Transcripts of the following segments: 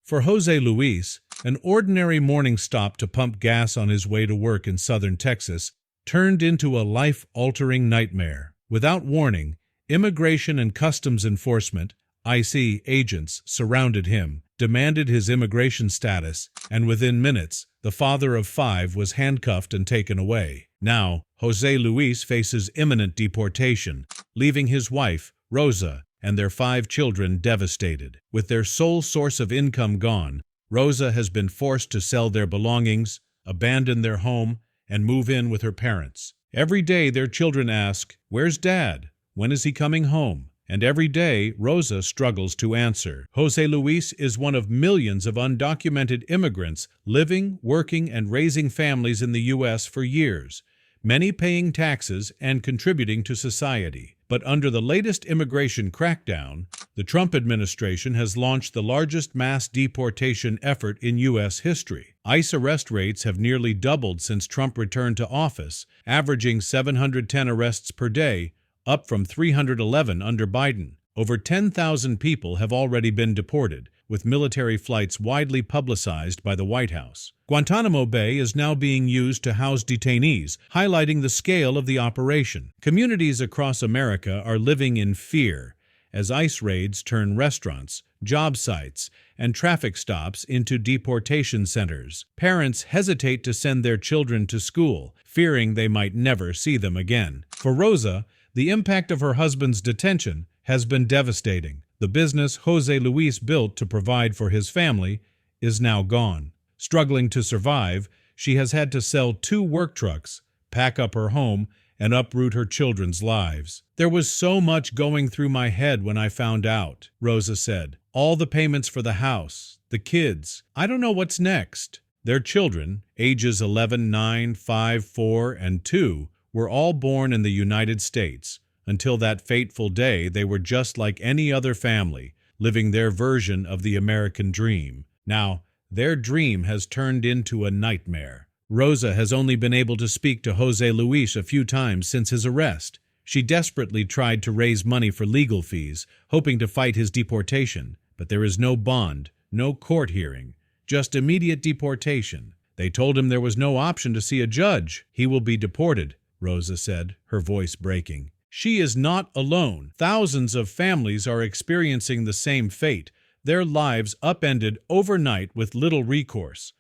For Jose Luis, an ordinary morning stop to pump gas on his way to work in southern Texas turned into a life-altering nightmare. Without warning, Immigration and Customs Enforcement (IC) agents surrounded him, demanded his immigration status, and within minutes, the father of 5 was handcuffed and taken away. Now, Jose Luis faces imminent deportation, leaving his wife, Rosa, and their 5 children devastated. With their sole source of income gone, Rosa has been forced to sell their belongings, abandon their home, and move in with her parents. Every day their children ask, "Where's Dad? When is he coming home?" And every day Rosa struggles to answer. Jose Luis is one of millions of undocumented immigrants living, working, and raising families in the U.S. for years, many paying taxes and contributing to society. But under the latest immigration crackdown, the Trump administration has launched the largest mass deportation effort in U.S. history. ICE arrest rates have nearly doubled since Trump returned to office, averaging 710 arrests per day, up from 311 under Biden. Over 10,000 people have already been deported, with military flights widely publicized by the White House. Guantanamo Bay is now being used to house detainees, highlighting the scale of the operation. Communities across America are living in fear as ICE raids turn restaurants, job sites, and traffic stops into deportation centers. Parents hesitate to send their children to school, fearing they might never see them again. For Rosa, the impact of her husband's detention has been devastating. The business Jose Luis built to provide for his family is now gone. Struggling to survive, she has had to sell 2 work trucks, pack up her home, and uproot her children's lives. "There was so much going through my head when I found out," Rosa said. "All the payments for the house, the kids. I don't know what's next." Their children, ages 11, 9, 5, 4, and 2, were all born in the United States. Until that fateful day, they were just like any other family, living their version of the American dream. Now, their dream has turned into a nightmare. Rosa has only been able to speak to Jose Luis a few times since his arrest. She desperately tried to raise money for legal fees, hoping to fight his deportation, but there is no bond, no court hearing, just immediate deportation. They told him there was no option to see a judge. "He will be deported," Rosa said, her voice breaking. She is not alone. Thousands of families are experiencing the same fate, their lives upended overnight with little recourse.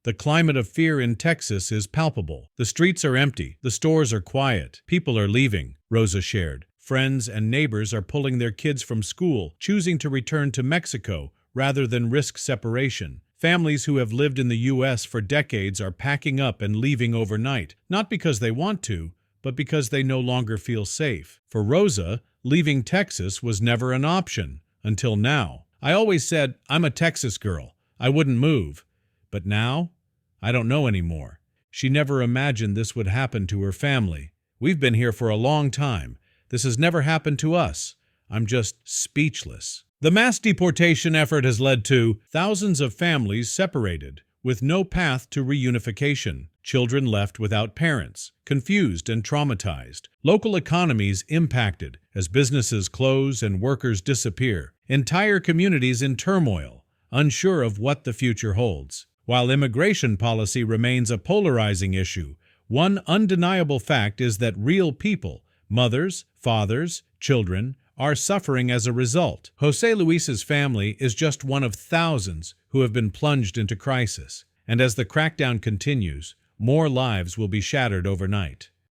The climate of fear in Texas is palpable. The streets are empty, the stores are quiet, people are leaving, Rosa shared. Friends and neighbors are pulling their kids from school, choosing to return to Mexico rather than risk separation. Families who have lived in the U.S. for decades are packing up and leaving overnight, not because they want to, but because they no longer feel safe. For Rosa, leaving Texas was never an option, until now. "I always said, I'm a Texas girl. I wouldn't move. But now, I don't know anymore." She never imagined this would happen to her family. "We've been here for a long time. This has never happened to us. I'm just speechless." The mass deportation effort has led to thousands of families separated, with no path to reunification, children left without parents, confused and traumatized, local economies impacted as businesses close and workers disappear, entire communities in turmoil, unsure of what the future holds. While immigration policy remains a polarizing issue, one undeniable fact is that real people, mothers, fathers, children, are suffering as a result. Jose Luis's family is just one of thousands who have been plunged into crisis, and as the crackdown continues, more lives will be shattered overnight.